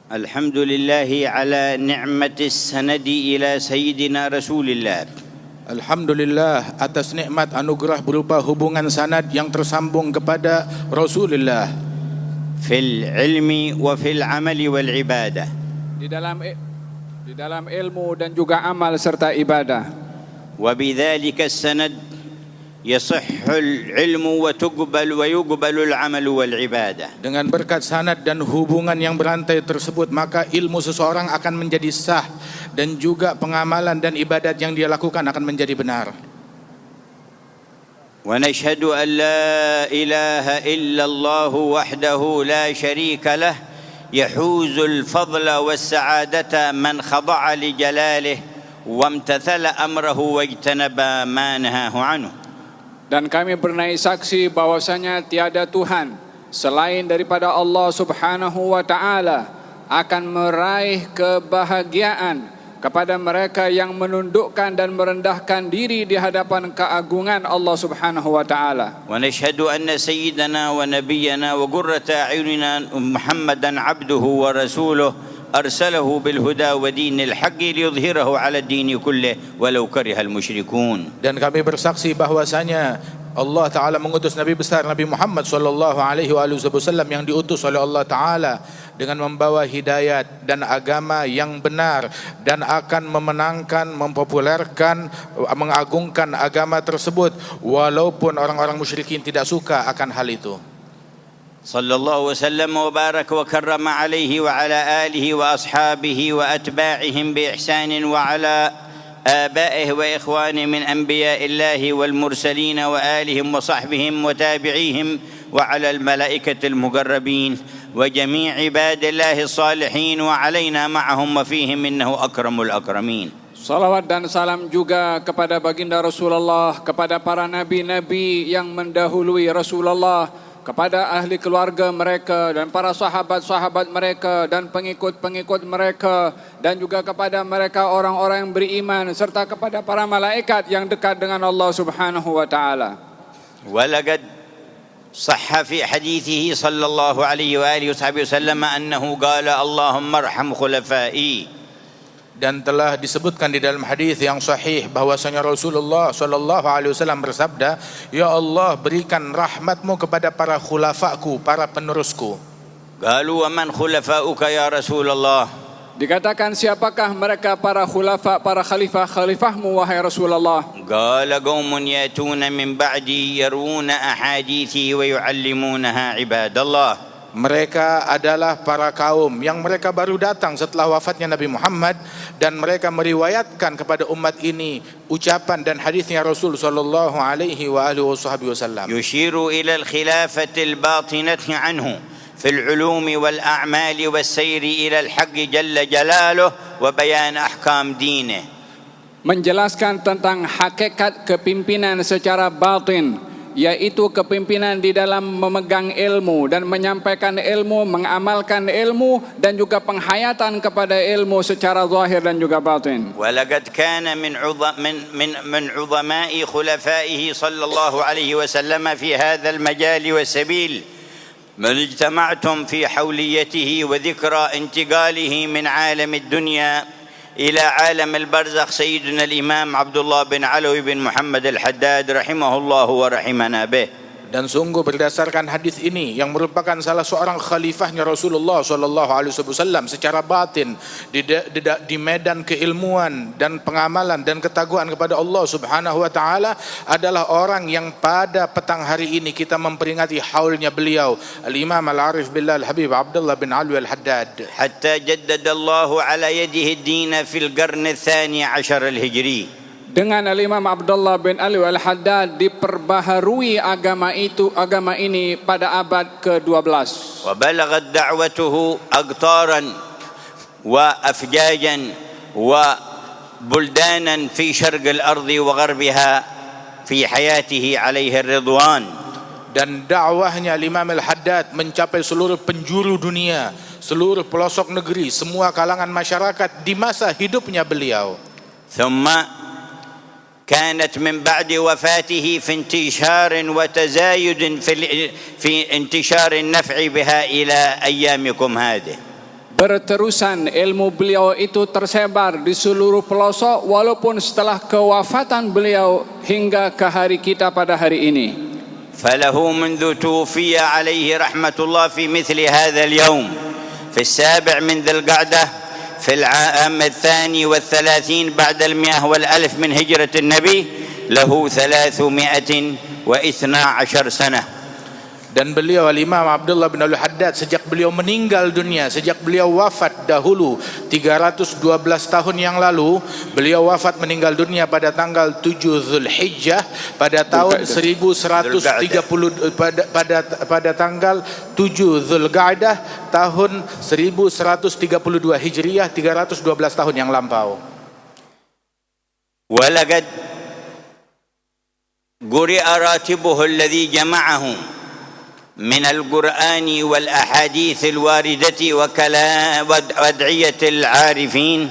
الحمد لله على نعمة السند إلى سيدنا رسول الله. Alhamdulillah atas nikmat anugerah berupa hubungan sanad yang tersambung kepada Rasulullah. في العلم وفي العمل والعبادة. Di dalam ilmu dan juga amal serta ibadah. وبذلك السند يصح العلم ويقبل العمل والعبادة. Dengan berkat sanad dan hubungan yang berantai tersebut, maka ilmu seseorang akan menjadi sah dan juga pengamalan dan ibadat yang dia lakukan akan menjadi benar. ونشهد أن لا إله إلا الله وحده لا شريك له يحوز الفضل والسعادة من خضع لجلاله وامتثل أمره واجتنب ما نهاه عنه. Dan kami bernai saksi bahwasanya tiada Tuhan selain daripada Allah Subhanahu wa taala akan meraih kebahagiaan kepada mereka yang menundukkan dan merendahkan diri di hadapan keagungan Allah Subhanahu wa taala. ونشهد أن سيدنا ونبينا وقرة أعيننا محمدا عبده ورسوله أرسله بالهدى ودين الحق ليظهره على الدين كله ولو كره المشركون. Dan kami bersaksi bahwasanya Allah Ta'ala mengutus Nabi besar Nabi Muhammad sallallahu alaihi wasallam yang diutus oleh Allah Ta'ala dengan membawa hidayat dan agama yang benar, dan akan memenangkan, mempopulerkan, mengagungkan agama tersebut walaupun orang-orang musyrikin tidak suka akan hal itu. صلى الله وسلم وبارك وكرم عليه وعلى آله وأصحابه وأتباعهم بإحسان وعلى آبائه وإخوانه من أنبياء الله والمرسلين وآلهم وصحبهم وتابعيهم وعلى الملائكة المقربين وجميع عباد الله الصالحين وعلينا معهم وفيهم إنه أكرم الأكرمين. Salawat dan salam juga kepada baginda Rasulullah, kepada para nabi-nabi yang mendahului Rasulullah, kepada ahli keluarga mereka dan para sahabat-sahabat mereka dan pengikut-pengikut mereka, dan juga kepada mereka orang-orang yang beriman, serta kepada para malaikat yang dekat dengan Allah Subhanahu wa taala. ولقد صح في حديثه صلى الله عليه وآله وصحبه وسلم أنه قال اللهم ارحم خلفائي. Dan telah disebutkan di dalam hadis yang sahih bahwasanya Rasulullah sallallahu alaihi wasallam bersabda, "Ya Allah, berikan rahmatmu kepada para khulafaku, para penerusku." قالوا ومن خلفاؤك يا رسول الله. Dikatakan, siapakah mereka para khulafa, para khalifah-khalifahmu wahai Rasulullah? قال قوم يأتون من بعدي يروون أحاديثي ويعلمونها عباد الله. Mereka adalah para kaum yang mereka baru datang setelah wafatnya Nabi Muhammad, dan mereka meriwayatkan kepada umat ini ucapan dan hadisnya Rasul sallallahu alaihi wasallam. يشير إلى الخلافة الباطنة عنه في العلوم والأعمال والسير إلى الحق جل جلاله وبيان أحكام دينه. Menjelaskan tentang hakikat kepimpinan secara batin, yaitu kepimpinan di dalam memegang ilmu dan menyampaikan ilmu, mengamalkan ilmu, dan juga penghayatan kepada ilmu secara zahir dan juga batin. ولقد كان من عظماء خلفائه صلى الله عليه وسلم في هذا المجال والسبيل من اجتمعتم في حوليته وذكرى انتقاله من عالم الدنيا إلى عالم البرزخ سيدنا الإمام عبد الله بن علوي بن محمد الحداد رحمه الله ورحمنا به. Dan sungguh berdasarkan hadis ini yang merupakan salah seorang khalifahnya Rasulullah sallallahu alaihi wasallam secara batin di medan keilmuan dan pengamalan dan ketaguhan kepada Allah Subhanahu wa taala, adalah orang yang pada petang hari ini kita memperingati haulnya beliau Al-Imam Al-Arif Billah Al-Habib Abdullah bin Alwi Al-Haddad, حتى جدد الله على يده الدين في القرن الثاني عشر الهجري. Dengan Al-Imam Abdullah bin Alwi Al-Haddad diperbaharui agama ini pada abad ke-12. وبلغت دعوته أقطارا وأفجاجا وبلدانا في شرق الأرض وغربها في حياته عليه الرضوان. Dan dakwahnya Imam Al-Haddad mencapai seluruh penjuru dunia, seluruh pelosok negeri, semua kalangan masyarakat di masa hidupnya beliau. ثم كانت من بعد وفاته في انتشار وتزايد في انتشار النفع بها إلى أيامكم هذه. Berterusan ilmu beliau itu tersebar di seluruh pelosok walaupun setelah kewafatan beliau hingga ke hari kita pada hari ini. فله منذ توفي عليه رحمة الله في مثل هذا اليوم في 7 من ذي القعدة في العام 32 بعد 100 والألف من هجرة النبي له 312 سنة. Dan beliau Al-Imam Abdullah bin Al-Haddad sejak beliau meninggal dunia, sejak beliau wafat dahulu 312 tahun yang lalu, beliau wafat meninggal dunia pada tanggal 7 Zulhijjah pada tahun 1130 pada tanggal 7 Zulqa'dah tahun 1132 Hijriah, 312 tahun yang lampau. ولقد قرئ راتبه الذي جمعه من القرآن والأحاديث الواردة وأدعية العارفين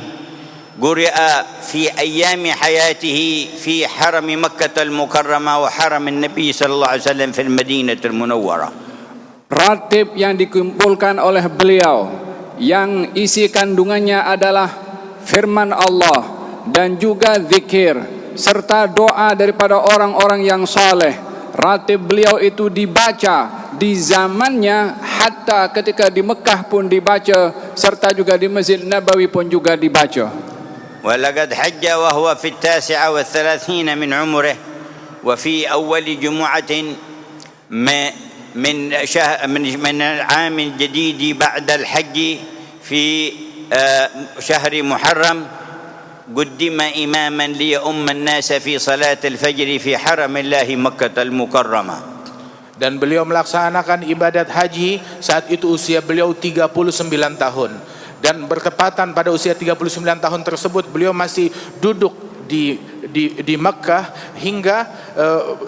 قرئ في أيام حياته في حرم مكة المكرمة وحرم النبي صلى الله عليه وسلم في المدينة المنورة. Ratib yang dikumpulkan oleh beliau yang isi kandungannya adalah firman Allah dan juga zikir serta doa daripada orang-orang yang saleh. Ratib beliau itu dibaca di zamannya, hatta ketika di Mekah pun dibaca, serta juga di Masjid Nabawi pun juga dibaca. ولقد حج وهو في 39 من عمره وفي أول جمعة من العام الجديد بعد الحج في شهر محرم قدم إماما ليؤم الناس في صلاة الفجر في حرم الله مكة المكرمة. Dan beliau melaksanakan ibadat haji saat itu usia beliau 39 tahun. Dan bertepatan pada usia 39 tahun tersebut beliau masih duduk di Makkah hingga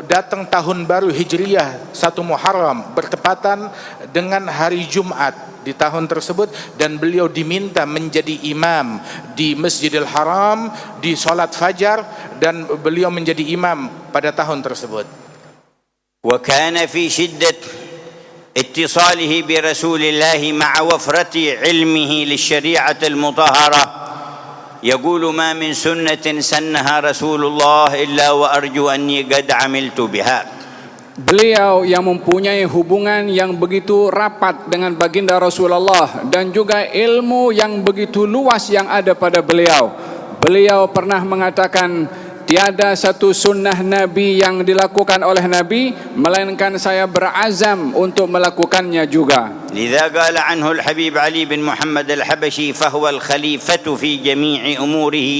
datang tahun baru Hijriyah 1 Muharram bertepatan dengan hari Jumat di tahun tersebut, dan beliau diminta menjadi imam di Masjidil Haram di salat fajar, dan beliau menjadi imam pada tahun tersebut. وكان في شدة اتصاله برسول الله مع وفرة علمه للشريعة المطهرة يقول ما من سنة سنها رسول الله إلا وأرجو أني قد عملت بها. Beliau yang mempunyai hubungan yang begitu rapat dengan baginda Rasulullah dan juga ilmu yang begitu luas yang ada pada beliau. Beliau pernah mengatakan, tiada satu sunnah Nabi yang dilakukan oleh Nabi melainkan saya berazam untuk melakukannya juga. لذا قال عنه الحبيب علي بن محمد الحبشي فهو الخليفة في جميع أموره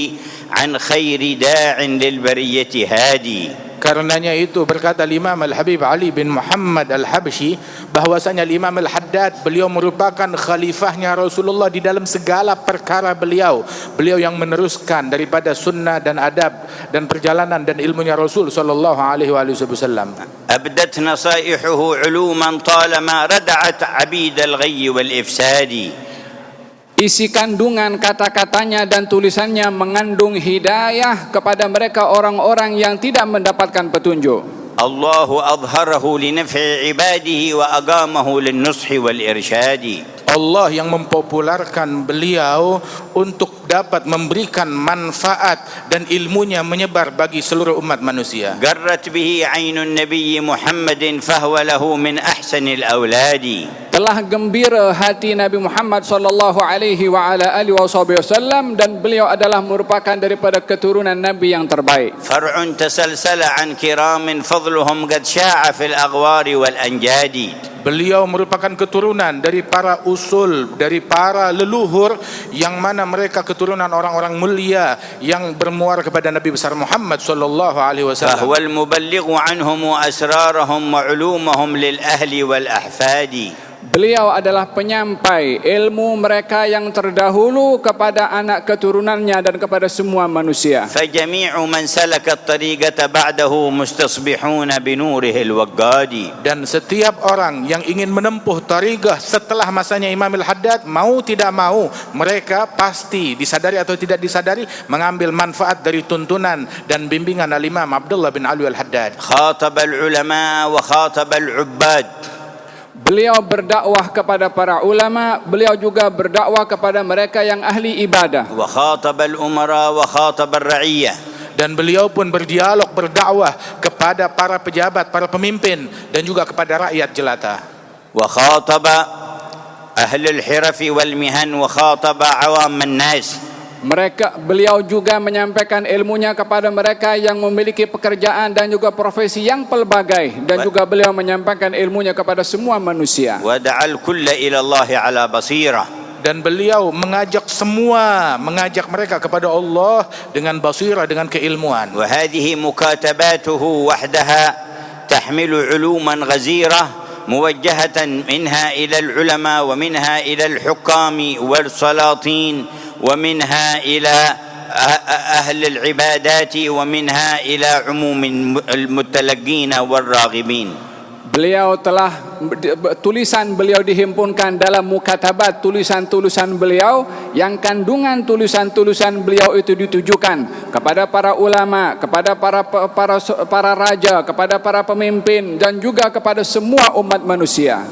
عن خير داع للبرية هادي. Karenanya itu berkata Imam Al-Habib Ali bin Muhammad Al-Habsyi bahwasanya Imam Al-Haddad beliau merupakan khalifahnya Rasulullah di dalam segala perkara beliau. Beliau yang meneruskan daripada sunnah dan adab dan perjalanan dan ilmunya Rasul sallallahu alaihi wasallam. أبدت نصائحه علوما طالما ردعت عبيد الغي والإفساد. Isi kandungan kata-katanya dan tulisannya mengandung hidayah kepada mereka orang-orang yang tidak mendapatkan petunjuk. الله أظهره لنفع عباده وأقامه للنصح والإرشاد. Allah yang mempopularkan beliau untuk dapat memberikan manfaat dan ilmunya menyebar bagi seluruh umat manusia. قرت به عين النبي محمد فهو له من أحسن الأولاد. Telah gembira hati Nabi Muhammad sallallahu alaihi wa ala alihi wasallam, dan beliau adalah merupakan daripada keturunan Nabi yang terbaik. فرع تسلسل عن كرام فضلهم قد شاع في الأغوار والأنجاد. Beliau merupakan keturunan dari para usul, dari para leluhur yang mana mereka keturunan orang-orang mulia yang bermuara kepada Nabi besar Muhammad sallallahu alaihi wasallam. فهو المبلغ عنهم وأسرارهم وعلومهم للأهل والأحفاد. Beliau adalah penyampai ilmu mereka yang terdahulu kepada anak keturunannya dan kepada semua manusia. فجميع من سلك الطريقة بعده مستصبحون بنوره الوقاد. Dan setiap orang yang ingin menempuh tariqah setelah masanya Imam Al-Haddad, mau tidak mau mereka pasti disadari atau tidak disadari mengambil manfaat dari tuntunan dan bimbingan Al-Imam Abdullah bin Ali Al-Haddad. خاطب العلماء وخاطب العباد. Beliau berdakwah kepada para ulama, beliau juga berdakwah kepada mereka yang ahli ibadah. وخاطب الأمراء وخاطب الرعية. Dan beliau pun berdialog, berdakwah kepada para pejabat, para pemimpin dan juga kepada rakyat jelata. وخاطب أهل الحرف والمهن وخاطب عوام الناس. Beliau juga menyampaikan ilmunya kepada mereka yang memiliki pekerjaan dan juga profesi yang pelbagai, dan juga beliau menyampaikan ilmunya kepada semua manusia. ودعا الكل إلى الله على بصيرة. Dan beliau mengajak mereka kepada Allah dengan basirah, dengan keilmuan. وهذه مكاتباته وحدها تحمل علوما غزيرة موجهة منها إلى العلماء ومنها إلى الحكام والسلاطين ومنها إلى أهل العبادات ومنها إلى عموم المتلقين والراغبين. Tulisan beliau dihimpunkan dalam mukatabat, tulisan-tulisan beliau yang kandungan tulisan-tulisan beliau itu ditujukan kepada para ulama, kepada para raja, kepada para pemimpin dan juga kepada semua umat manusia.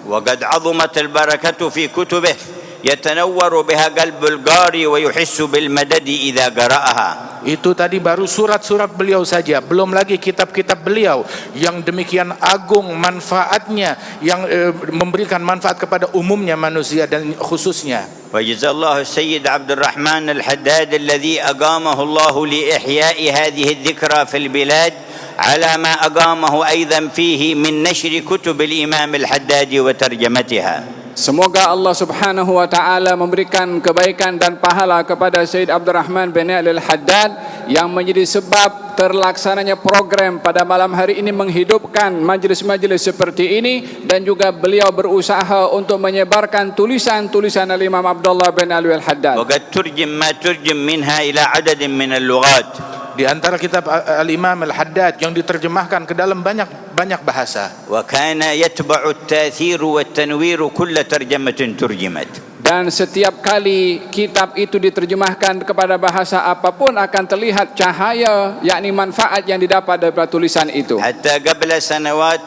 وقد عظمت البركة في كتبه يتنور بها قلب القارئ ويحس بالمدد إذا قرأها. Itu tadi baru surat-surat beliau saja, belum lagi kitab-kitab beliau yang demikian agung manfaatnya, yang memberikan manfaat kepada umumnya manusia dan khususnya. وجزا الله السيد عبد الرحمن الحداد الذي أقامه الله لإحياء هذه الذكرى في البلاد على ما أقامه أيضا فيه من نشر كتب الإمام الحداد وترجمتها. Semoga Allah Subhanahu wa taala memberikan kebaikan dan pahala kepada Sayyid Abdurrahman bin Ali Al-Haddad yang menjadi sebab terlaksananya program pada malam hari ini, menghidupkan majlis-majlis seperti ini, dan juga beliau berusaha untuk menyebarkan tulisan-tulisan Al-Imam Abdullah bin Ali Al-Haddad. وقد ترجم ما ترجم منها إلى عدد من اللغات. Di antara kitab Al-Imam Al-Haddad yang diterjemahkan ke dalam banyak bahasa. وكان يتبع التأثير والتنوير كل ترجمة ترجمت. Dan setiap kali kitab itu diterjemahkan kepada bahasa apapun akan terlihat cahaya, yakni manfaat yang didapat dari tulisan itu. حتى قبل سنوات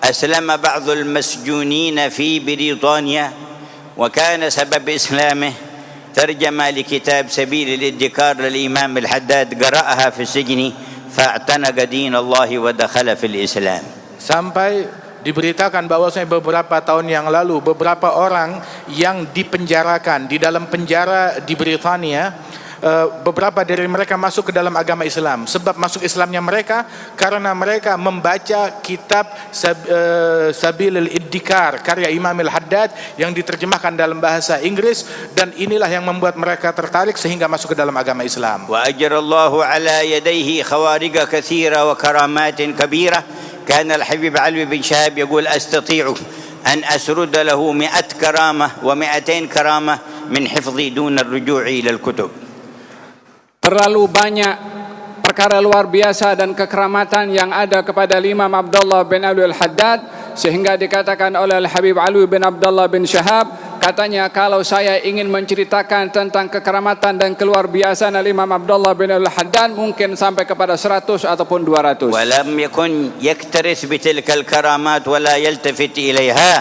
أسلم بعض المسجونين في بريطانيا وكان سبب إسلامه ترجم لكتاب سبيل الادكار للإمام الحداد، قرأها في السجن فاعتنق دين الله ودخل في الإسلام. Sampai diberitakan bahwasanya beberapa tahun yang lalu beberapa orang yang dipenjarakan di dalam penjara di Britania, beberapa dari mereka masuk ke dalam agama Islam. Sebab masuk Islamnya mereka karena mereka membaca kitab Sabilul Iddikar karya Imam Al-Haddad yang diterjemahkan dalam bahasa Inggris, dan inilah yang membuat mereka tertarik sehingga masuk ke dalam agama Islam. وأجر الله على يديه خوارق كثيرة وكرامات كبيرة. كان الحبيب علوي بن شهاب يقول أستطيع أن أسرد له 100 كرامة و200 كرامة من حفظي دون الرجوع إلى الكتب. Terlalu banyak perkara luar biasa dan kekeramatan yang ada kepada Imam Abdullah bin Ali Al-Haddad, sehingga dikatakan oleh Al-Habib Alwi bin Abdullah bin Shahab, katanya, kalau saya ingin menceritakan tentang kekeramatan dan keluar biasaan Imam Abdullah bin Ali Al-Haddad mungkin sampai kepada 100 ataupun 200. ولم يكن يكترث بتلك الكرامات ولا يلتفت إليها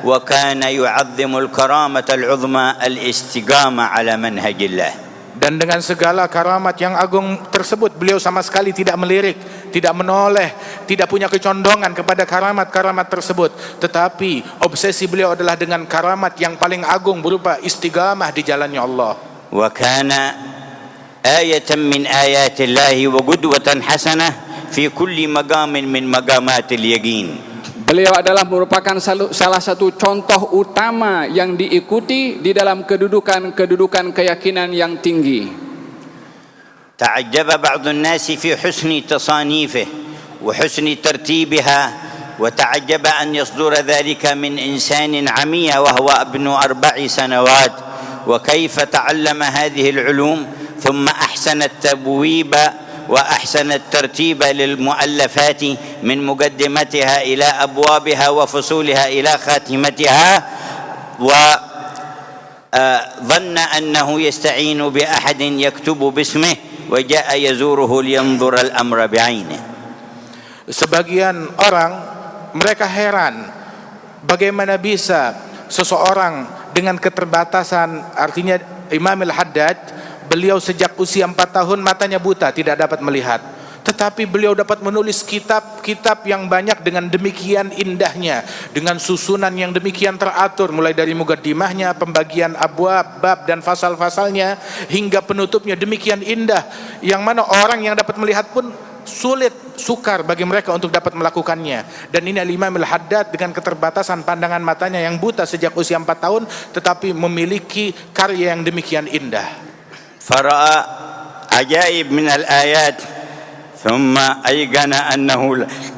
وكان يعظم الكرامة العظمى الاستقامة على منهج الله. Dan dengan segala karamat yang agung tersebut, beliau sama sekali tidak melirik, tidak menoleh, tidak punya kecondongan kepada karamat-karamat tersebut. Tetapi obsesi beliau adalah dengan karamat yang paling agung berupa istiqamah di jalannya Allah. وكان آية من آيات الله وقدوة حسنة في كل مقام من مقامات اليقين. Beliau adalah merupakan salah satu contoh utama yang diikuti di dalam kedudukan keyakinan yang tinggi. تعجب بعض الناس في حسن تصانيفه وحسن ترتيبها وتعجب أن يصدر ذلك من إنسان عمي وهو ابن 4 سنوات، وكيف تعلم هذه العلوم ثم أحسن التبويب وأحسن الترتيب للمؤلفات من مقدمتها إلى أبوابها وفصولها إلى خاتمتها، وظن أنه يستعين بأحد يكتب باسمه وجاء يزوره لينظر الأمر بعينه. Sebagian orang mereka heran Bagaimana bisa seseorang dengan keterbatasan, artinya Imam Al-Haddad, beliau sejak usia 4 tahun matanya buta, tidak dapat melihat, tetapi beliau dapat menulis kitab-kitab yang banyak dengan demikian indahnya, dengan susunan yang demikian teratur, mulai dari muqaddimahnya, pembagian abwab, bab dan fasal-fasalnya, hingga penutupnya demikian indah, yang mana orang yang dapat melihat pun sukar bagi mereka untuk dapat melakukannya. Dan ini Imam Al-Haddad dengan keterbatasan pandangan matanya yang buta sejak usia 4 tahun, tetapi memiliki karya yang demikian indah. فرأى عجائب من الآيات ثم أيقن أنه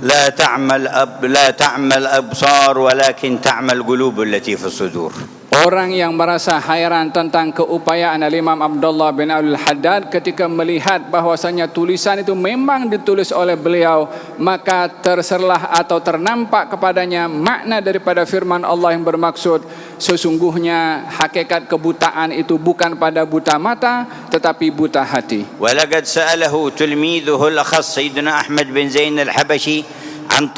لا تعمل أبصار ولكن تعمل قلوب التي في الصدور. Orang yang merasa hairan tentang keupayaan Imam Abdullah bin Al-Haddad ketika melihat bahwasanya tulisan itu memang ditulis oleh beliau, maka terserlah atau ternampak kepadanya makna daripada firman Allah yang bermaksud sesungguhnya hakikat kebutaan itu bukan pada buta mata tetapi buta hati. ولقد سأله تلميذه الأخص سيدنا أحمد بن زين الحبشي عن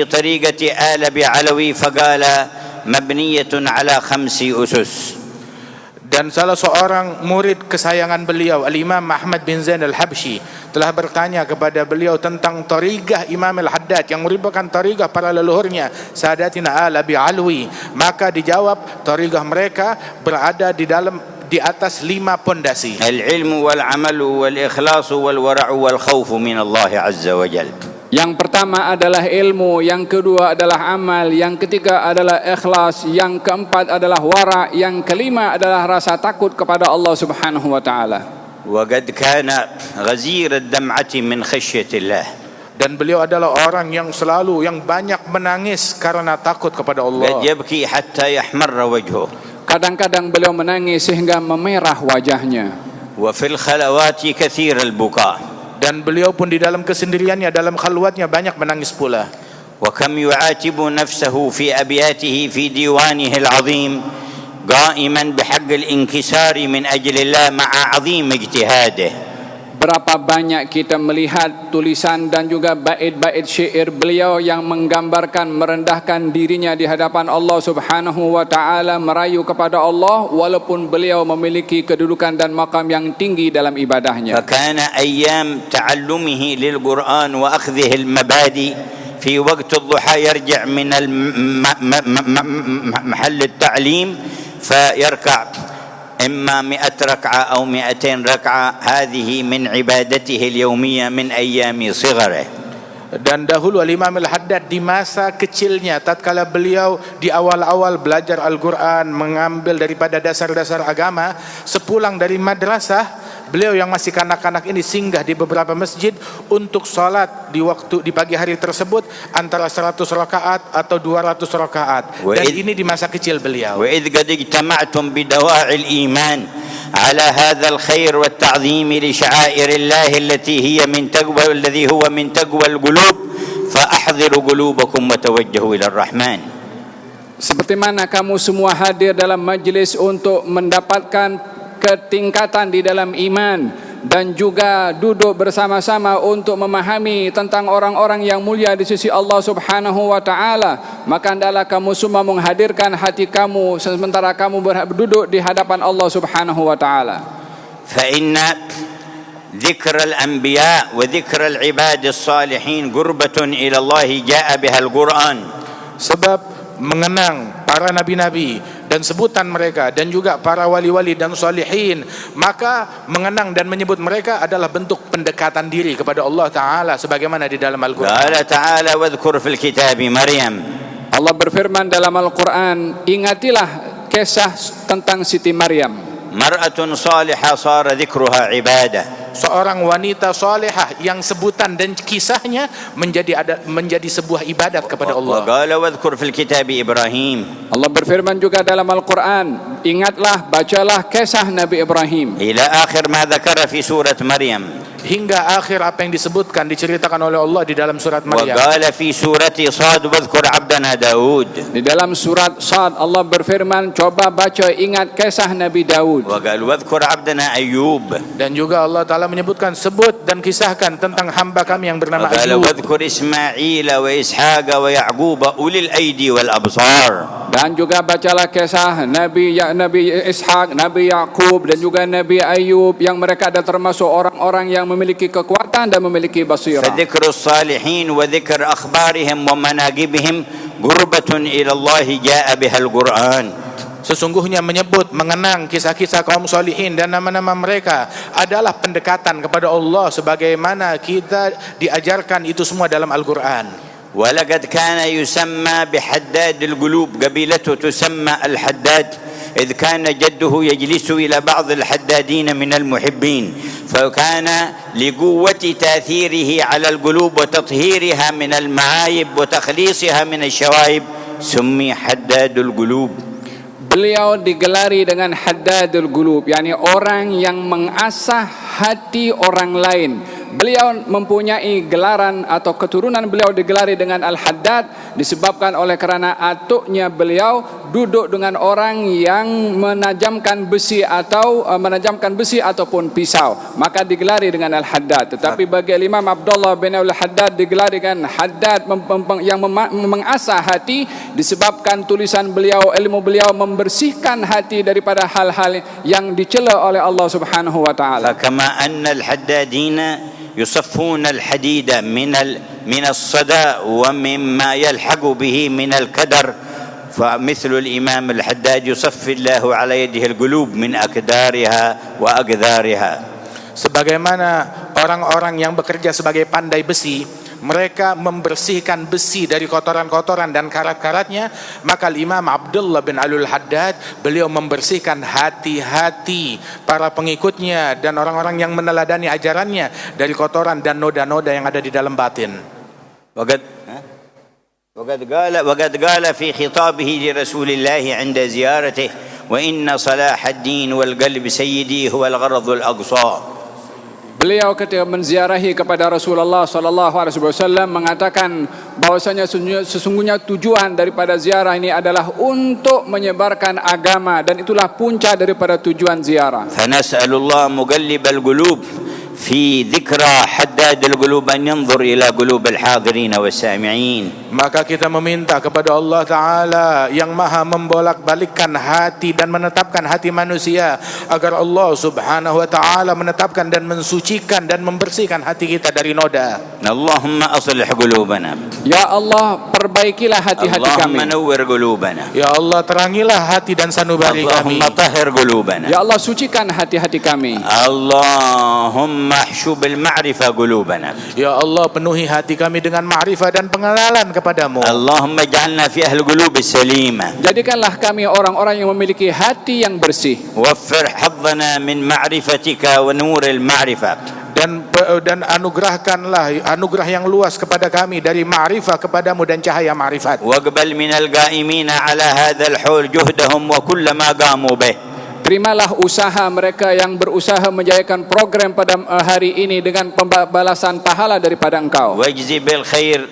طريقة آل بعلوي فقال مبنية على 5 أسس. Dan salah seorang murid kesayangan beliau, Al-Imam Ahmad bin Zain Al-Habsyi, telah bertanya kepada beliau tentang tariqah Imam Al-Haddad yang merupakan tariqah para leluhurnya, Sadatina Al-Abi Alwi. Maka dijawab, tariqah mereka berada di atas 5 pondasi. العلم والعمل والإخلاص والورع والخوف من الله عز وجل. Yang pertama adalah ilmu, yang kedua adalah amal, yang ketiga adalah ikhlas, yang keempat adalah wara, yang kelima adalah rasa takut kepada Allah Subhanahu wa taala. وقد كان غزير الدمعة من خشية الله. Dan beliau adalah orang yang banyak menangis karena takut kepada Allah. قد يبكي حتى يحمر وجهه. Kadang-kadang beliau menangis sehingga memerah wajahnya. وفي الخلوات كثير البكاء. Dan beliau pun di dalam kesendiriannya, dalam khalwatnya banyak menangis pula. وكم يعاتب نفسه في أبياته في ديوانه العظيم قائما بحق الانكسار من أجل الله مع عظيم اجتهاده. Berapa banyak kita melihat tulisan dan juga bait-bait syair beliau yang menggambarkan merendahkan dirinya di hadapan Allah Subhanahu wa taala, merayu kepada Allah walaupun beliau memiliki kedudukan dan maqam yang tinggi dalam ibadahnya. فكان أيام تعلمه للقرآن وأخذه المبادئ في وقت الضحى يرجع من محل التعليم فيركع إما 100 ركعة أو 200 ركعة. هذه من عبادته اليومية من أيام صغره. Dan dahulu Imam Al-Haddad di masa kecilnya, tatkala beliau di awal-awal belajar Al-Quran, mengambil daripada dasar-dasar agama, sepulang dari madrasah, beliau yang masih kanak-kanak ini singgah di beberapa masjid untuk sholat di pagi hari tersebut antara 100 rakaat atau 200 rakaat. Dan ini di masa kecil beliau. وإذ قد اجتمعتم بدواعي الإيمان على هذا الخير والتعظيم لشعائر الله التي هو من تقوى القلوب فأحضروا قلوبكم وتوجهوا إلى الرحمن. Seperti mana kamu semua hadir dalam majlis untuk mendapatkan ketingkatan di dalam iman dan juga duduk bersama-sama untuk memahami tentang orang-orang yang mulia di sisi Allah Subhanahu wa taala, maka hendaklah kamu semua menghadirkan hati kamu sementara kamu duduk di hadapan Allah Subhanahu wa taala. فإن ذكر الأنبياء وذكر العباد الصالحين قربة إلى الله جاء بها القرآن. Sebab mengenang para nabi-nabi dan sebutan mereka dan juga para wali-wali dan salihin, maka mengenang dan menyebut mereka adalah bentuk pendekatan diri kepada Allah Ta'ala sebagaimana di dalam Al-Quran. قال تعالى واذكر في الكتاب مريم. Allah berfirman dalam Al-Quran, ingatilah kisah tentang Siti Maryam. مرأة صالحة صار ذكرها عبادة. Seorang wanita salihah yang sebutan dan kisahnya menjadi sebuah ibadat kepada Allah. وقال واذكر في الكتاب إبراهيم. Allah berfirman juga dalam Al-Quran, ingatlah, bacalah kisah Nabi Ibrahim. إلى آخر ما ذكر في سورة مريم. Hingga akhir apa yang disebutkan, diceritakan oleh Allah di dalam surat Maryam. وقال في سورة صاد واذكر عبدنا داود. Di dalam surat Sad Allah berfirman, coba baca ingat kisah Nabi Daud. وقال واذكر عبدنا أيوب. Dan juga Allah Ta'ala menyebutkan, sebut dan kisahkan tentang hamba kami yang bernama وقال Ayub. واذكر إسماعيل وإسحاق ويعقوب أولي الأيدي والأبصار. Dan juga bacalah kisah Nabi Ishak, Nabi Yaqub dan juga Nabi Ayub yang mereka ada termasuk orang-orang yang memiliki kekuatan dan memiliki basirah. فذكر الصالحين وذكر أخبارهم ومناقبهم قربة إلى الله جاء بها القرآن. Sesungguhnya menyebut, mengenang kisah-kisah kaum solihin dan nama-nama mereka adalah pendekatan kepada Allah, sebagaimana kita diajarkan itu semua dalam Al-Quran. ولقد كان يسمى بحداد القلوب، قبيلته تسمى الحداد، إذ كان جده يجلس إلى بعض الحدادين من المحبين، فكان لقوة تأثيره على القلوب وتطهيرها من المعايب وتخليصها من الشوائب سمي حداد القلوب. Beliau digelari dengan Haddadul Qulub, yakni orang yang mengasah hati orang lain. Beliau mempunyai gelaran atau keturunan beliau digelari dengan Al-Haddad disebabkan oleh kerana atuknya beliau duduk dengan orang yang menajamkan besi ataupun pisau, maka digelari dengan Al-Haddad. Tetapi bagi Imam Abdullah bin Al-Haddad digelari dengan Haddad yang mengasah hati disebabkan tulisan beliau, ilmu beliau membersihkan hati daripada hal-hal yang dicela oleh Allah Subhanahu wa taala. Kama anna al-haddadina يصفون الحديد من الصدى ومما يلحق به من الكدر، فمثل الإمام الحداد يصفي الله على يده القلوب من أكدارها وأقذارها. Sebagaimana orang-orang yang bekerja sebagai pandai besi, mereka membersihkan besi dari kotoran-kotoran dan karat-karatnya, maka Imam Abdullah bin Al-Haddad beliau membersihkan hati-hati para pengikutnya dan orang-orang yang meneladani ajarannya dari kotoran dan noda-noda yang ada di dalam batin. وقد قال في خطابه لرسول الله عند زيارته وإن صلاح الدين والقلب سيدي هو الغرض الأقصى. Beliau ketika menziarahi kepada Rasulullah sallallahu alaihi wasallam mengatakan bahwasanya sesungguhnya tujuan daripada ziarah ini adalah untuk menyebarkan agama dan itulah puncak daripada tujuan ziarah. Fanas'alullah muqallibal qulub fi dzikra haddad al-qulub an yanzur ila qulub al-hadirin was-sami'in. Maka kita meminta kepada Allah Ta'ala yang maha membolak-balikkan hati dan menetapkan hati manusia, agar Allah Subhanahu wa Ta'ala menetapkan dan mensucikan dan membersihkan hati kita dari noda. Allahumma aslih qulubana. Ya Allah, perbaikilah hati-hati kami. Allahumma nawwir qulubana. Ya Allah, terangilah hati dan sanubari kami. Allahumma tahhir qulubana. Ya Allah, sucikan hati-hati kami. Allahumma mahshub al-ma'rifah qulubana. Ya Allah, penuhi hati kami dengan ma'rifah dan pengenalan kepadamu. Allahumma ij'alna fi ahli qulub as-salimah. Jadikanlah kami orang-orang yang memiliki hati yang bersih. Waffir haddana min ma'rifatika wa nur al-ma'rifah. Dan anugerah yang luas kepada kami dari ma'rifah kepadamu dan cahaya ma'rifat. Waqbal minal qa'imina ala hadzal hul juhdahum wa kullama qamu bih. Terimalah usaha mereka yang berusaha menjayakan program pada hari ini dengan pembalasan pahala daripada engkau. Wajzi bil khair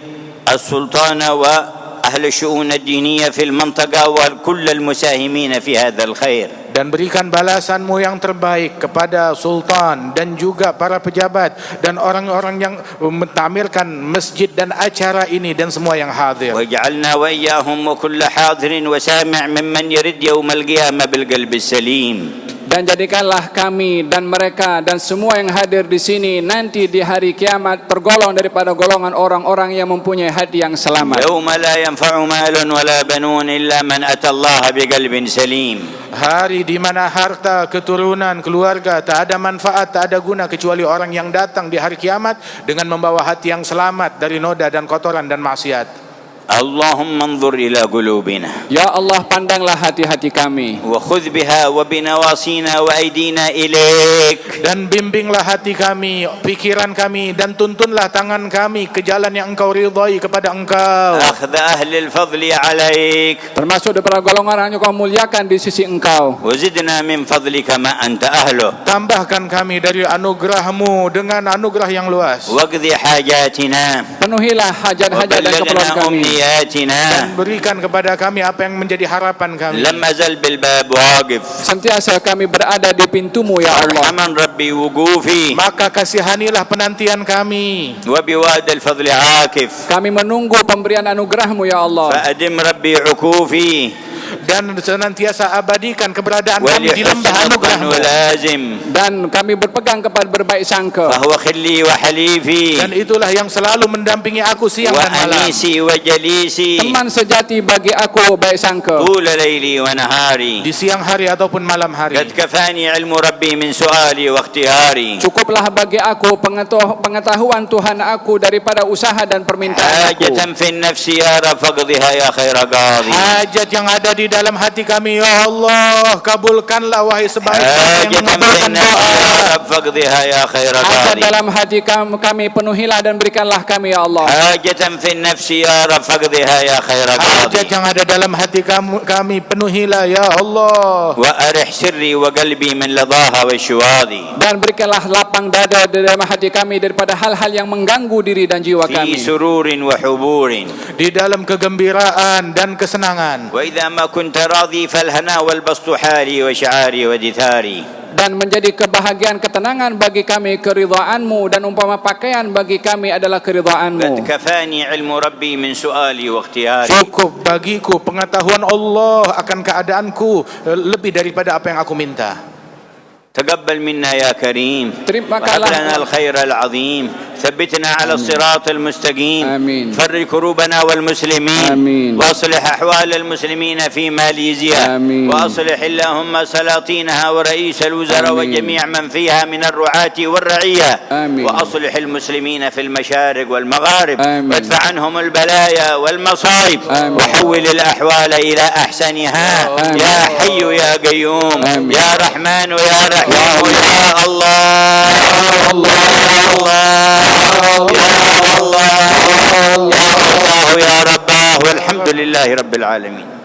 as-sultana wa ahli syu'un ad-diniyah fil mantaqa wa kull al-musahimin fi hadzal khair. Dan berikan balasanmu yang terbaik kepada sultan dan juga para pejabat dan orang-orang yang mentamirkan masjid dan acara ini dan semua yang hadir. Waj'alna wa iyyahum wa kull hadirin wa sami' mimman yurid yawmal qiyamah bil qalbi salim. Dan jadikanlah kami dan mereka dan semua yang hadir di sini nanti di hari kiamat tergolong daripada golongan orang-orang yang mempunyai hati yang selamat. Yauma la yanfa'u malun wala banun illa man atallaha biqalbin salim. Hari di mana harta, keturunan, keluarga tak ada manfaat, tak ada guna kecuali orang yang datang di hari kiamat dengan membawa hati yang selamat dari noda dan kotoran dan maksiat. اللهم انظر إلى قلوبنا Ya Allah, pandanglah hati-hati kami وخذ بها وبنواصينا وأيدينا إليك, dan bimbinglah hati kami, pikiran kami, dan tuntunlah tangan kami ke jalan yang Engkau ridhai kepada Engkau. أخذ أهل الفضل عليك, termasuk daripada golongan yang Kau muliakan di sisi Engkau. وزدنا من فضلك ما أنت أهله, Tambahkan kami dari anugerah-Mu dengan anugerah yang luas. واقض حاجاتنا Penuhilah hajat-hajat dan keperluan وبلغنا kami. أمنياتنا. Dan berikan kepada kami apa yang menjadi harapan kami. لم أزل بالباب واقف، Sentiasa kami berada di pintu-Mu ya Allah. ارحمن ربي وقوفي، Maka kasihanilah penantian kami. وبواد الفضل عاكف، Kami menunggu pemberian anugerah-Mu ya Allah. فأدم ربي عكوفي، Dan senantiasa abadikan keberadaan kami di lembah ولحسن anugerah-Mu. ولازم، Dan kami berpegang kepada berbaik sangka. فهو خلي وحليفي Dan itulah yang selalu mendampingi aku siang dan malam. وأنيسي وجليسي Teman sejati bagi aku baik sangka. طول ليلي ونهاري. Di siang hari ataupun malam hari. قد كفاني علم ربي من سؤالي واختياري، Cukuplah bagi aku pengetahuan Tuhan aku daripada usaha dan permintaan aku. حاجة في النفس يا رب فاقضها يا خير قاضي، Hajat yang ada di dalam hati kami, ya Allah, kabulkanlah wahai sebaik-baik حاجة yang في mengabulkan النفس doa. يا رب فاقضها يا خير Hajat قاضي، dalam hati kami penuhilah dan berikanlah kami ya Allah. حاجة في النفس يا رب فاقضها يا خير Hajat قاضي، yang ada dalam hati kami penuhilah, ya Allah. وأرح سري وقلبي من لظاها والشواذي، Dan berikanlah lapang dada di dalam hati kami daripada hal-hal yang mengganggu diri dan jiwa في kami. سرور وحبور، Di dalam kegembiraan dan kesenangan. وإذا ما كنت راضي فالهنا والبسط حالي وشعاري ودثاري، Dan menjadi kebahagiaan ketenangan bagi kami keridhaan-Mu, dan umpama pakaian bagi kami adalah قد keridhaan-Mu. كفاني علم ربي من سؤالي واختياري، Cukup bagiku pengetahuan Allah akan keadaanku lebih daripada apa yang aku minta. تقبل منا يا كريم، Terima وهب لنا kasih. الخير العظيم، ثبتنا على الصراط المستقيم، آمين. فرج كروبنا والمسلمين، آمين. واصلح أحوال المسلمين في ماليزيا، آمين. واصلح اللهم سلاطينها ورئيس الوزراء آمين. وجميع من فيها من الرعاة والرعية، آمين. واصلح المسلمين في المشارق والمغارب، آمين. وادفع عنهم البلايا والمصائب، آمين. وحول الأحوال إلى أحسنها، آمين. يا حي يا قيوم، آمين. يا رحمن يا رحيم، يا الله يا الله يا الله يا الله يا رباه والحمد لله رب العالمين.